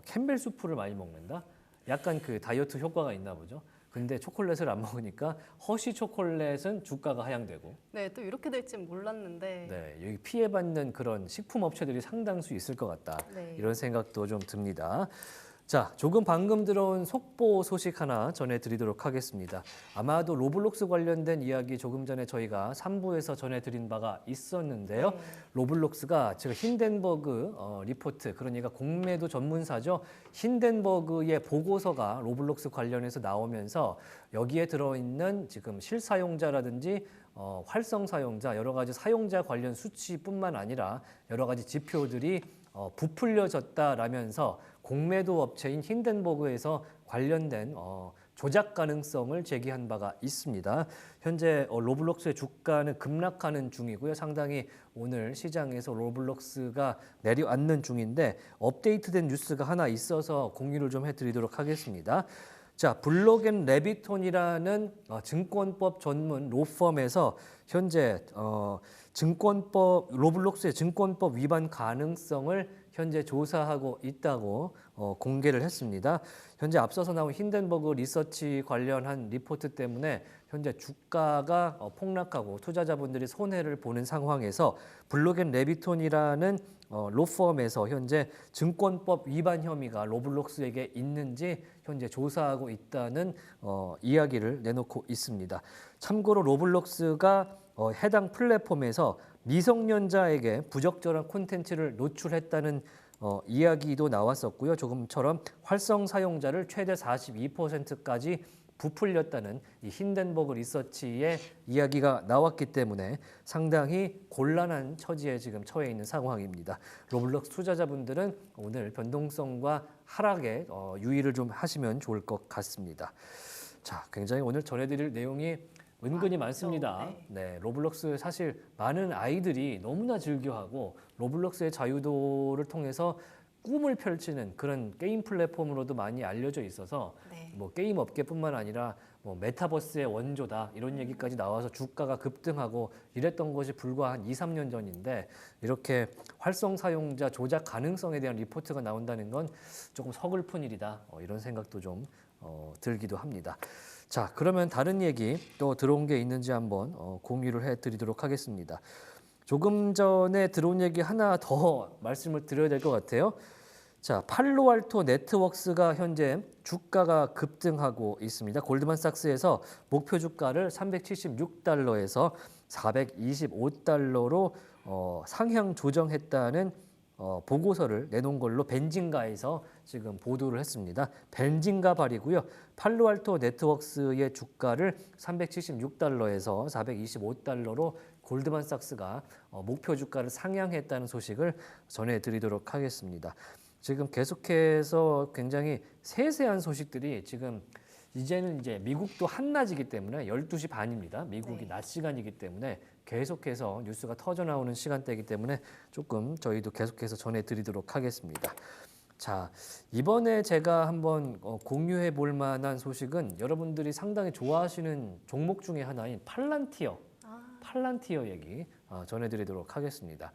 캠벨 수프를 많이 먹는다. 약간 그 다이어트 효과가 있나 보죠. 근데 초콜릿을 안 먹으니까 허쉬 초콜릿은 주가가 하향되고 네, 또 이렇게 될진 몰랐는데. 네, 여기 피해받는 그런 식품 업체들이 상당수 있을 것 같다. 네. 이런 생각도 좀 듭니다. 자, 조금 방금 들어온 속보 소식 하나 전해드리도록 하겠습니다. 아마도 로블록스 관련된 이야기 조금 전에 저희가 3부에서 전해드린 바가 있었는데요. 네. 로블록스가 제가 힌덴버그 리포트, 그러니까 공매도 전문사죠. 힌덴버그의 보고서가 로블록스 관련해서 나오면서 여기에 들어있는 지금 실사용자라든지 활성 사용자, 여러 가지 사용자 관련 수치뿐만 아니라 여러 가지 지표들이 부풀려졌다라면서 공매도 업체인 힌덴버그에서 관련된 조작 가능성을 제기한 바가 있습니다. 현재 로블록스의 주가는 급락하는 중이고요. 상당히 오늘 시장에서 로블록스가 내려앉는 중인데 업데이트된 뉴스가 하나 있어서 공유를 좀 해드리도록 하겠습니다. 자, 블록앤레비톤이라는 증권법 전문 로펌에서 현재 로블록스의 증권법 위반 가능성을 현재 조사하고 있다고 공개를 했습니다. 현재 앞서서 나온 힌덴버그 리서치 관련한 리포트 때문에 현재 주가가 폭락하고 투자자분들이 손해를 보는 상황에서 블록앤레비톤이라는 로펌에서 현재 증권법 위반 혐의가 로블록스에게 있는지 현재 조사하고 있다는 이야기를 내놓고 있습니다. 참고로 로블록스가 해당 플랫폼에서 미성년자에게 부적절한 콘텐츠를 노출했다는 이야기도 나왔었고요. 조금처럼 활성 사용자를 최대 42%까지 부풀렸다는 이 힌덴버그 리서치의 이야기가 나왔기 때문에 상당히 곤란한 처지에 지금 처해 있는 상황입니다. 로블록스 투자자분들은 오늘 변동성과 하락에 유의를 좀 하시면 좋을 것 같습니다. 자, 굉장히 오늘 전해드릴 내용이 은근히 많습니다. 네, 로블록스 사실 많은 아이들이 너무나 즐겨하고 로블록스의 자유도를 통해서 꿈을 펼치는 그런 게임 플랫폼으로도 많이 알려져 있어서 네. 뭐 게임 업계뿐만 아니라 뭐 메타버스의 원조다 이런 얘기까지 나와서 주가가 급등하고 이랬던 것이 불과 한 2, 3년 전인데 이렇게 활성 사용자 조작 가능성에 대한 리포트가 나온다는 건 조금 서글픈 일이다 이런 생각도 좀 들기도 합니다. 자, 그러면 다른 얘기 또 들어온 게 있는지 한번 공유를 해드리도록 하겠습니다. 조금 전에 들어온 얘기 하나 더 말씀을 드려야 될 것 같아요. 자, 팔로알토 네트워크스가 현재 주가가 급등하고 있습니다. 골드만삭스에서 목표 주가를 376달러에서 425달러로 상향 조정했다는 보고서를 내놓은 걸로 벤진가에서 지금 보도를 했습니다. 벤진가 발이고요. 팔로알토 네트워크스의 주가를 376달러에서 425달러로 골드만삭스가 목표 주가를 상향했다는 소식을 전해드리도록 하겠습니다. 지금 계속해서 굉장히 세세한 소식들이 지금 이제는 이제 미국도 한낮이기 때문에 12시 반입니다. 미국이 네. 낮 시간이기 때문에 계속해서 뉴스가 터져 나오는 시간대이기 때문에 조금 저희도 계속해서 전해드리도록 하겠습니다. 자, 이번에 제가 한번 공유해 볼 만한 소식은 여러분들이 상당히 좋아하시는 종목 중에 하나인 팔란티어, 팔란티어 얘기 전해드리도록 하겠습니다.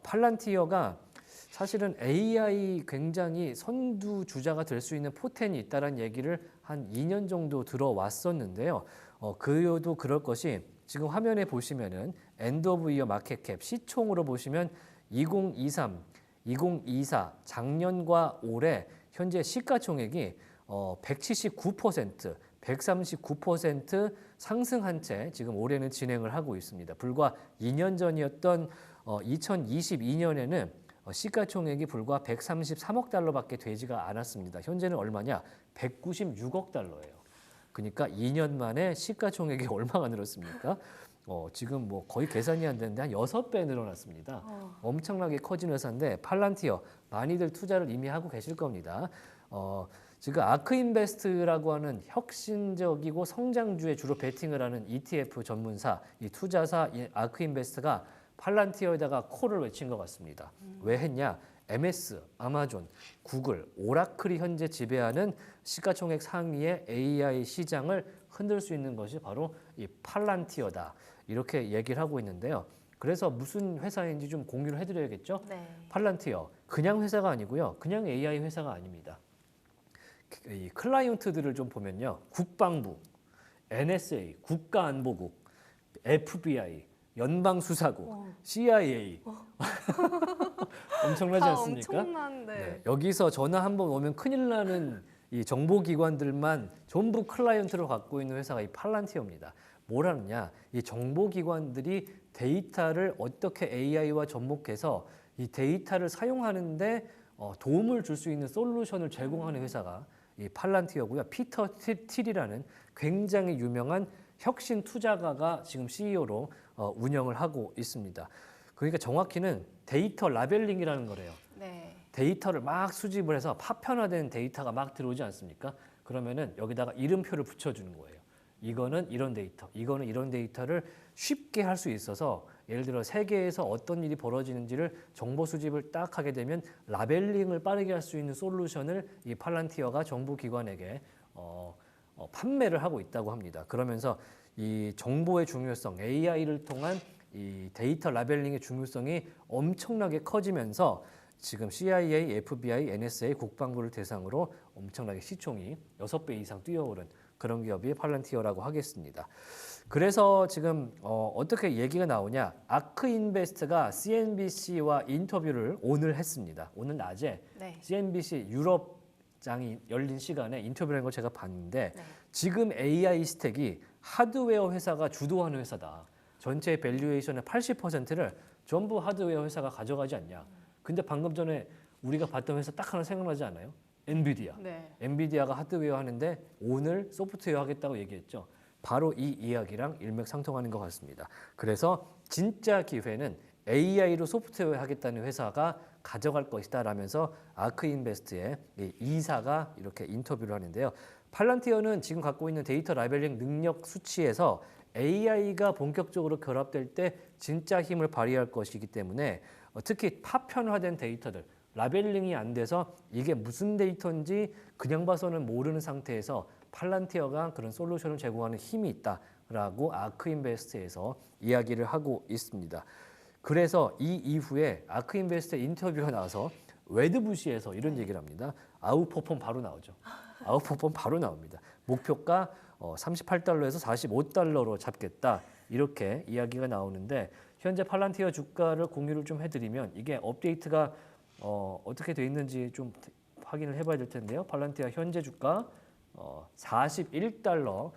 팔란티어가 사실은 AI 굉장히 선두주자가 될 수 있는 포텐이 있다는 얘기를 한 2년 정도 들어왔었는데요. 그여도 그럴 것이 지금 화면에 보시면은 엔드 오브 이어 마켓캡 시총으로 보시면 2023, 2024 작년과 올해 현재 시가총액이 179%, 139% 상승한 채 지금 올해는 진행을 하고 있습니다. 불과 2년 전이었던 2022년에는 시가총액이 불과 133억 달러밖에 되지가 않았습니다. 현재는 얼마냐? 196억 달러예요. 그러니까 2년 만에 시가총액이 얼마가 늘었습니까? 지금 뭐 거의 계산이 안 되는데 한 6배 늘어났습니다. 엄청나게 커진 회사인데 팔란티어 많이들 투자를 이미 하고 계실 겁니다. 지금 아크인베스트라고 하는 혁신적이고 성장주에 주로 베팅을 하는 ETF 전문사, 이 투자사 이 아크인베스트가 팔란티어에다가 콜을 외친 것 같습니다. 왜 했냐? MS, 아마존, 구글, 오라클이 현재 지배하는 시가총액 상위의 AI 시장을 흔들 수 있는 것이 바로 이 팔란티어다. 이렇게 얘기를 하고 있는데요. 그래서 무슨 회사인지 좀 공유를 해드려야겠죠? 네. 팔란티어, 그냥 회사가 아니고요. 그냥 AI 회사가 아닙니다. 이 클라이언트들을 좀 보면요. 국방부, NSA, 국가안보국, FBI, 연방수사국, CIA 엄청나지 다 않습니까? 엄청난 네, 여기서 전화 한번 오면 큰일 나는 이 정보기관들만 전부 클라이언트로 갖고 있는 회사가 이 팔란티어입니다. 뭐라느냐? 이 정보기관들이 데이터를 어떻게 AI와 접목해서 이 데이터를 사용하는데 도움을 줄 수 있는 솔루션을 제공하는 회사가 이 팔란티어고요. 피터 틸이라는 굉장히 유명한 혁신 투자가가 지금 CEO로 운영을 하고 있습니다. 그러니까 정확히는 데이터 라벨링이라는 거래요. 네. 데이터를 막 수집을 해서 파편화된 데이터가 막 들어오지 않습니까? 그러면은 여기다가 이름표를 붙여주는 거예요. 이거는 이런 데이터, 이거는 이런 데이터를 쉽게 할 수 있어서 예를 들어 세계에서 어떤 일이 벌어지는지를 정보 수집을 딱 하게 되면 라벨링을 빠르게 할 수 있는 솔루션을 이 팔란티어가 정부기관에게 판매를 하고 있다고 합니다. 그러면서 이 정보의 중요성, AI를 통한 이 데이터 라벨링의 중요성이 엄청나게 커지면서 지금 CIA, FBI, NSA, 국방부를 대상으로 엄청나게 시총이 6배 이상 뛰어오른 그런 기업이 팔란티어라고 하겠습니다. 그래서 지금 어떻게 얘기가 나오냐? 아크인베스트가 CNBC와 인터뷰를 오늘 했습니다. 오늘 낮에 네. CNBC 유럽장이 열린 시간에 인터뷰를 한 걸 제가 봤는데 네. 지금 AI 스택이 하드웨어 회사가 주도하는 회사다. 전체 밸류에이션의 80%를 전부 하드웨어 회사가 가져가지 않냐. 근데 방금 전에 우리가 봤던 회사 딱 하나 생각나지 않아요? 엔비디아. 네. 엔비디아가 하드웨어 하는데 오늘 소프트웨어 하겠다고 얘기했죠. 바로 이 이야기랑 일맥상통하는 것 같습니다. 그래서 진짜 기회는 AI로 소프트웨어 하겠다는 회사가 가져갈 것이다 라면서 아크인베스트의 이사가 이렇게 인터뷰를 하는데요. 팔란티어는 지금 갖고 있는 데이터 라벨링 능력 수치에서 AI가 본격적으로 결합될 때 진짜 힘을 발휘할 것이기 때문에 특히 파편화된 데이터들, 라벨링이 안 돼서 이게 무슨 데이터인지 그냥 봐서는 모르는 상태에서 팔란티어가 그런 솔루션을 제공하는 힘이 있다라고 아크인베스트에서 이야기를 하고 있습니다. 그래서 이 이후에 아크인베스트 인터뷰가 나와서 웨드부시에서 이런 얘기를 합니다. 아웃퍼폼 바로 나오죠. 아웃퍼폼 바로 나옵니다. 목표가 38달러에서 45달러로 잡겠다. 이렇게 이야기가 나오는데 현재 팔란티어 주가를 공유를 좀 해드리면 이게 업데이트가 어떻게 돼 있는지 좀 확인을 해봐야 될 텐데요. 팔란티어 현재 주가 41달러,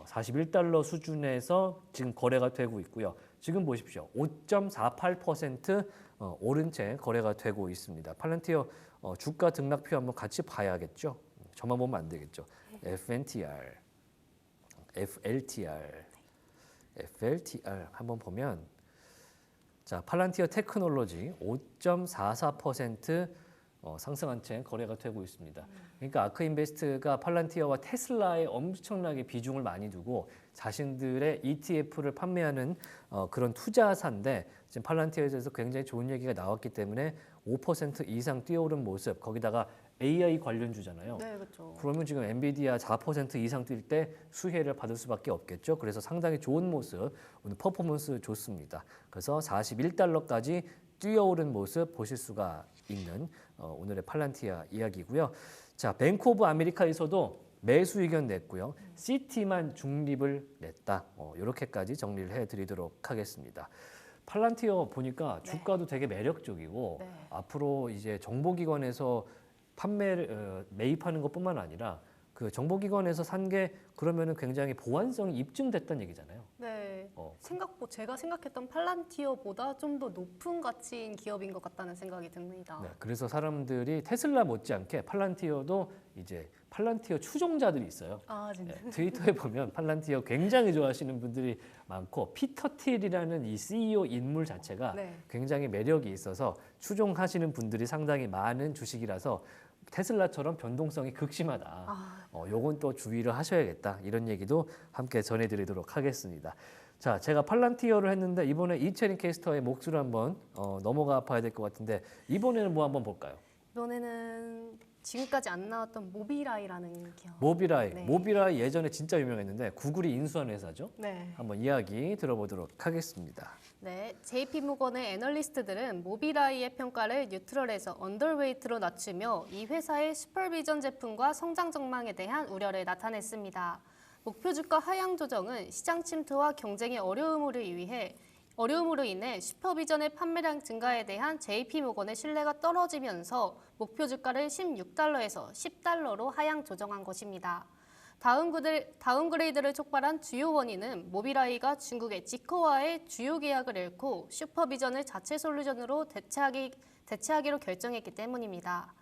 41달러 수준에서 지금 거래가 되고 있고요. 지금 보십시오. 5.48% 오른 채 거래가 되고 있습니다. 팔란티어 주가 등락표 한번 같이 봐야겠죠. 저만 보면 안 되겠죠. FNTR, FLTR 한번 보면 자, 팔란티어 테크놀로지 5.44% 상승한 채 거래가 되고 있습니다. 그러니까 아크인베스트가 팔란티어와 테슬라에 엄청나게 비중을 많이 두고 자신들의 ETF를 판매하는 그런 투자사인데 지금 팔란티어에 대해서 굉장히 좋은 얘기가 나왔기 때문에 5% 이상 뛰어오른 모습 거기다가 AI 관련주잖아요. 네, 그렇죠. 그러면 지금 엔비디아 4% 이상 뛸 때 수혜를 받을 수밖에 없겠죠. 그래서 상당히 좋은 모습, 오늘 퍼포먼스 좋습니다. 그래서 41달러까지 뛰어오른 모습 보실 수가 있는 오늘의 팔란티아 이야기고요. 자, 뱅크 오브 아메리카에서도 매수 의견 냈고요. 시티만 중립을 냈다. 이렇게까지 정리를 해드리도록 하겠습니다. 팔란티어 보니까 주가도 되게 매력적이고 네. 앞으로 이제 정보기관에서 판매를 매입하는 것뿐만 아니라 그 정보기관에서 산 게 그러면은 굉장히 보안성이 입증됐다는 얘기잖아요. 네. 제가 생각했던 팔란티어보다 좀 더 높은 가치인 기업인 것 같다는 생각이 듭니다. 네, 그래서 사람들이 테슬라 못지않게 팔란티어도 이제 팔란티어 추종자들이 있어요. 아, 진짜. 네, 트위터에 보면 팔란티어 굉장히 좋아하시는 분들이 많고 피터 틸이라는 이 CEO 인물 자체가 네. 굉장히 매력이 있어서 추종하시는 분들이 상당히 많은 주식이라서 테슬라처럼 변동성이 극심하다. 아, 요건 또 주의를 하셔야겠다. 이런 얘기도 함께 전해드리도록 하겠습니다. 자, 제가 팔란티어를 했는데 이번에 이채린 캐스터의 몫을 한번 넘어가 봐야 될 것 같은데 이번에는 뭐 한번 볼까요? 이번에는 지금까지 안 나왔던 모비라이라는 기업. 모비라이. 네. 모비라이 예전에 진짜 유명했는데 구글이 인수한 회사죠. 네. 한번 이야기 들어보도록 하겠습니다. 네, JP모건의 애널리스트들은 모비라이의 평가를 뉴트럴에서 언더웨이트로 낮추며 이 회사의 슈퍼비전 제품과 성장 전망에 대한 우려를 나타냈습니다. 목표 주가 하향 조정은 시장 침투와 경쟁의 어려움으로 인해 슈퍼비전의 판매량 증가에 대한 JP모건의 신뢰가 떨어지면서 목표 주가를 16달러에서 10달러로 하향 조정한 것입니다. 다운그레이드를 촉발한 주요 원인은 모비라이가 중국의 지코와의 주요 계약을 잃고 슈퍼비전을 자체 솔루션으로 대체하기로 결정했기 때문입니다.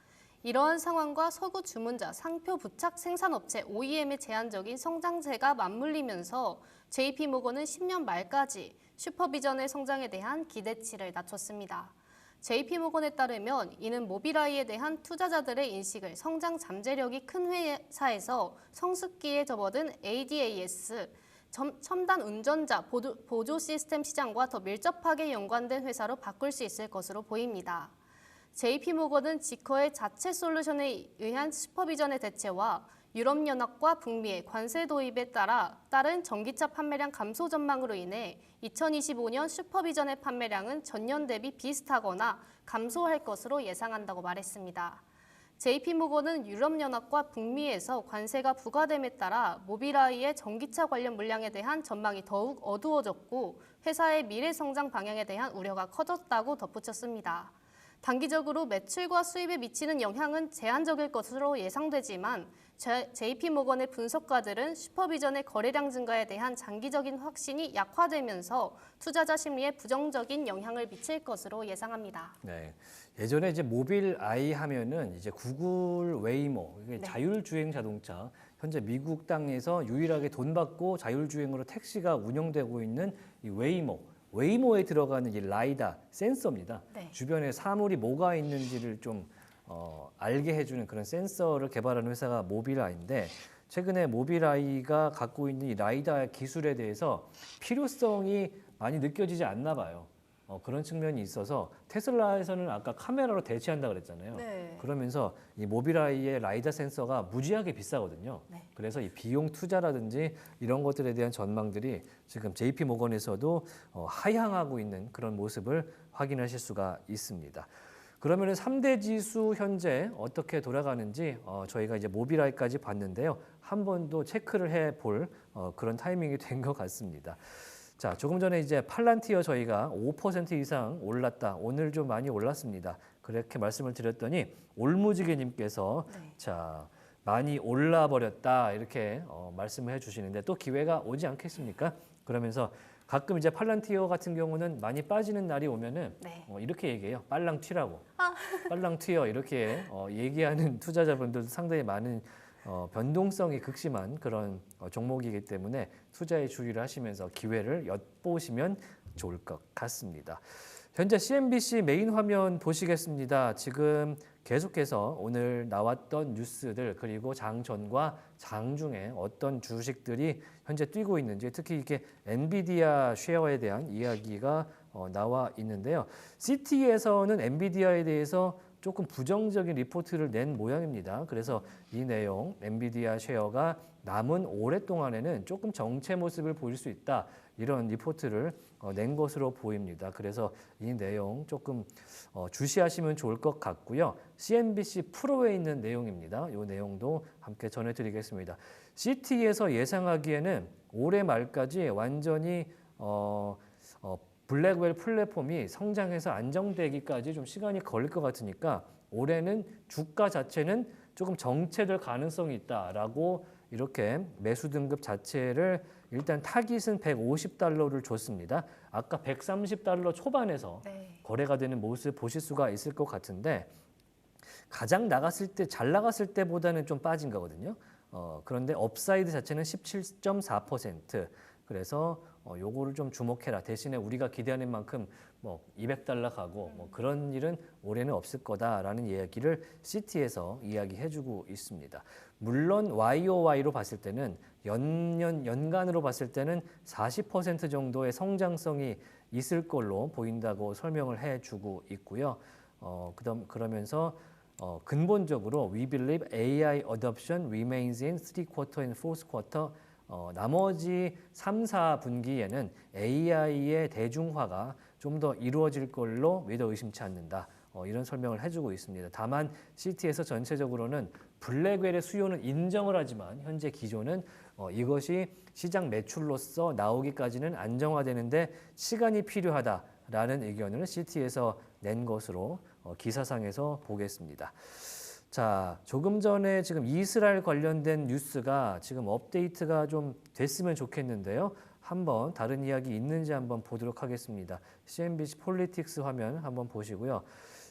이러한 상황과 서구 주문자 상표 부착 생산업체 OEM의 제한적인 성장세가 맞물리면서 JP모건은 10년 말까지 슈퍼비전의 성장에 대한 기대치를 낮췄습니다. JP모건에 따르면 이는 모비라이에 대한 투자자들의 인식을 성장 잠재력이 큰 회사에서 성숙기에 접어든 ADAS, 첨단 운전자 보조 시스템 시장과 더 밀접하게 연관된 회사로 바꿀 수 있을 것으로 보입니다. JP모건은 지커의 자체 솔루션에 의한 슈퍼비전의 대체와 유럽연합과 북미의 관세 도입에 따른 전기차 판매량 감소 전망으로 인해 2025년 슈퍼비전의 판매량은 전년 대비 비슷하거나 감소할 것으로 예상한다고 말했습니다. JP모건은 유럽연합과 북미에서 관세가 부과됨에 따라 모비라이의 전기차 관련 물량에 대한 전망이 더욱 어두워졌고 회사의 미래 성장 방향에 대한 우려가 커졌다고 덧붙였습니다. 단기적으로 매출과 수입에 미치는 영향은 제한적일 것으로 예상되지만 JP모건의 분석가들은 슈퍼비전의 거래량 증가에 대한 장기적인 확신이 약화되면서 투자자 심리에 부정적인 영향을 미칠 것으로 예상합니다. 네. 예전에 이제 모빌아이 하면은 이제 구글 웨이모, 이게 네. 자율주행 자동차, 현재 미국 땅에서 유일하게 돈 받고 자율주행으로 택시가 운영되고 있는 이 웨이모에 들어가는 이 라이다 센서입니다. 네. 주변에 사물이 뭐가 있는지를 좀 알게 해주는 그런 센서를 개발하는 회사가 모빌아이인데 최근에 모빌아이가 갖고 있는 이 라이다 기술에 대해서 필요성이 많이 느껴지지 않나 봐요. 그런 측면이 있어서 테슬라에서는 아까 카메라로 대체한다 그랬잖아요. 네. 그러면서 이 모빌아이의 라이다 센서가 무지하게 비싸거든요. 네. 그래서 이 비용 투자라든지 이런 것들에 대한 전망들이 지금 JP모건에서도 하향하고 있는 그런 모습을 확인하실 수가 있습니다. 그러면 3대 지수 현재 어떻게 돌아가는지 저희가 이제 모빌아이까지 봤는데요. 한 번 더 체크를 해볼 그런 타이밍이 된 것 같습니다. 자, 조금 전에 이제 팔란티어 저희가 5% 이상 올랐다. 오늘 좀 많이 올랐습니다. 그렇게 말씀을 드렸더니 올무지개님께서 네. 자, 많이 올라 버렸다 이렇게 말씀을 해주시는데 또 기회가 오지 않겠습니까? 그러면서 가끔 이제 팔란티어 같은 경우는 많이 빠지는 날이 오면은 네. 이렇게 얘기해요. 빨랑 튀라고. 빨랑 튀어 이렇게 얘기하는 투자자분들도 상당히 많은 변동성이 극심한 그런 종목이기 때문에 투자에 주의를 하시면서 기회를 엿보시면 좋을 것 같습니다. 현재 CNBC 메인 화면 보시겠습니다. 지금 계속해서 오늘 나왔던 뉴스들 그리고 장 전과 장 중에 어떤 주식들이 현재 뛰고 있는지 특히 이게 엔비디아 쉐어에 대한 이야기가 나와 있는데요. 시티에서는 엔비디아에 대해서 조금 부정적인 리포트를 낸 모양입니다. 그래서 이 내용 엔비디아 쉐어가 남은 오랫동안에는 조금 정체 모습을 보일 수 있다. 이런 리포트를 낸 것으로 보입니다. 그래서 이 내용 조금 주시하시면 좋을 것 같고요. CNBC 프로에 있는 내용입니다. 이 내용도 함께 전해드리겠습니다. 시티에서 예상하기에는 올해 말까지 완전히 블랙웰 플랫폼이 성장해서 안정되기까지 좀 시간이 걸릴 것 같으니까 올해는 주가 자체는 조금 정체될 가능성이 있다라고 이렇게 매수 등급 자체를 일단 타깃은 150달러를 줬습니다. 아까 130달러 초반에서 네. 거래가 되는 모습 보실 수가 있을 것 같은데 가장 잘 나갔을 때보다는 좀 빠진 거거든요. 그런데 업사이드 자체는 17.4%. 그래서 요거를 좀 주목해라. 대신에 우리가 기대하는 만큼 뭐 200달러 가고 뭐 그런 일은 올해는 없을 거다라는 이야기를 시티에서 이야기해주고 있습니다. 물론 YOY로 봤을 때는 연간으로 봤을 때는 40% 정도의 성장성이 있을 걸로 보인다고 설명을 해주고 있고요. 그러면서 근본적으로 we believe AI adoption remains in 3Q and 4Q. 나머지 3, 4분기에는 AI의 대중화가 좀 더 이루어질 걸로 믿어 의심치 않는다. 이런 설명을 해주고 있습니다. 다만 CT에서 전체적으로는 블랙웰의 수요는 인정을 하지만 현재 기조는 이것이 시장 매출로서 나오기까지는 안정화되는데 시간이 필요하다라는 의견을 CT에서 낸 것으로 기사상에서 보겠습니다. 자, 조금 전에 지금 이스라엘 관련된 뉴스가 지금 업데이트가 좀 됐으면 좋겠는데요. 한번 다른 이야기 있는지 한번 보도록 하겠습니다. CNBC 폴리틱스 화면 한번 보시고요.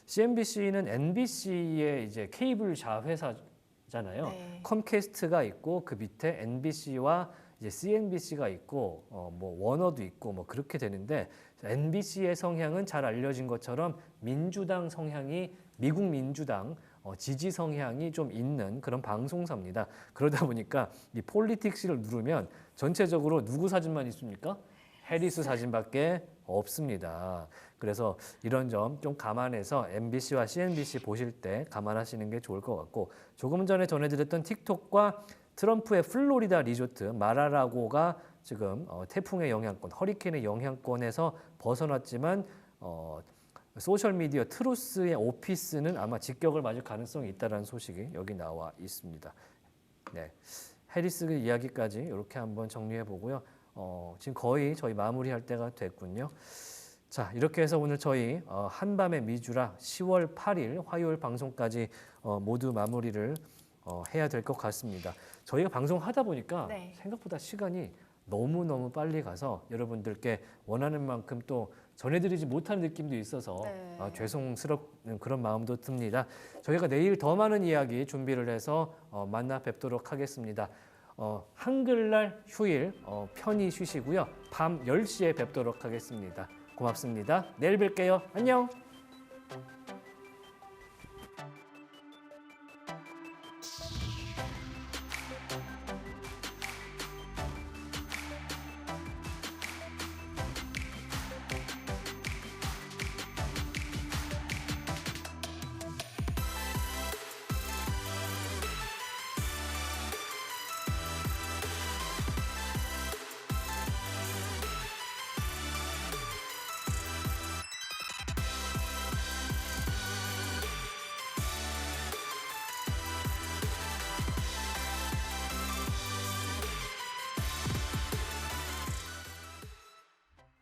CNBC는 NBC의 이제 케이블 자회사잖아요. 네. 컴캐스트가 있고 그 밑에 NBC와 이제 CNBC가 있고 뭐 워너도 있고 뭐 그렇게 되는데 NBC의 성향은 잘 알려진 것처럼 민주당 성향이 미국 민주당 지지 성향이 좀 있는 그런 방송사입니다. 그러다 보니까 이 폴리틱스를 누르면 전체적으로 누구 사진만 있습니까? 해리스 사진밖에 없습니다. 그래서 이런 점 좀 감안해서 MBC와 CNBC 보실 때 감안하시는 게 좋을 것 같고 조금 전에 전해드렸던 틱톡과 트럼프의 플로리다 리조트 마라라고가 지금 태풍의 영향권, 허리케인의 영향권에서 벗어났지만 소셜미디어 트루스의 오피스는 아마 직격을 맞을 가능성이 있다는 소식이 여기 나와 있습니다. 네, 해리스 이야기까지 이렇게 한번 정리해 보고요. 지금 거의 저희 마무리할 때가 됐군요. 자, 이렇게 해서 오늘 저희 한밤의 미주라 10월 8일 화요일 방송까지 모두 마무리를 해야 될 것 같습니다. 저희가 방송하다 보니까 네. 생각보다 시간이 너무너무 빨리 가서 여러분들께 원하는 만큼 또 전해드리지 못하는 느낌도 있어서 네. 죄송스럽은 그런 마음도 듭니다. 저희가 내일 더 많은 이야기 준비를 해서 만나 뵙도록 하겠습니다. 한글날 휴일 편히 쉬시고요. 밤 10시에 뵙도록 하겠습니다. 고맙습니다. 내일 뵐게요. 안녕.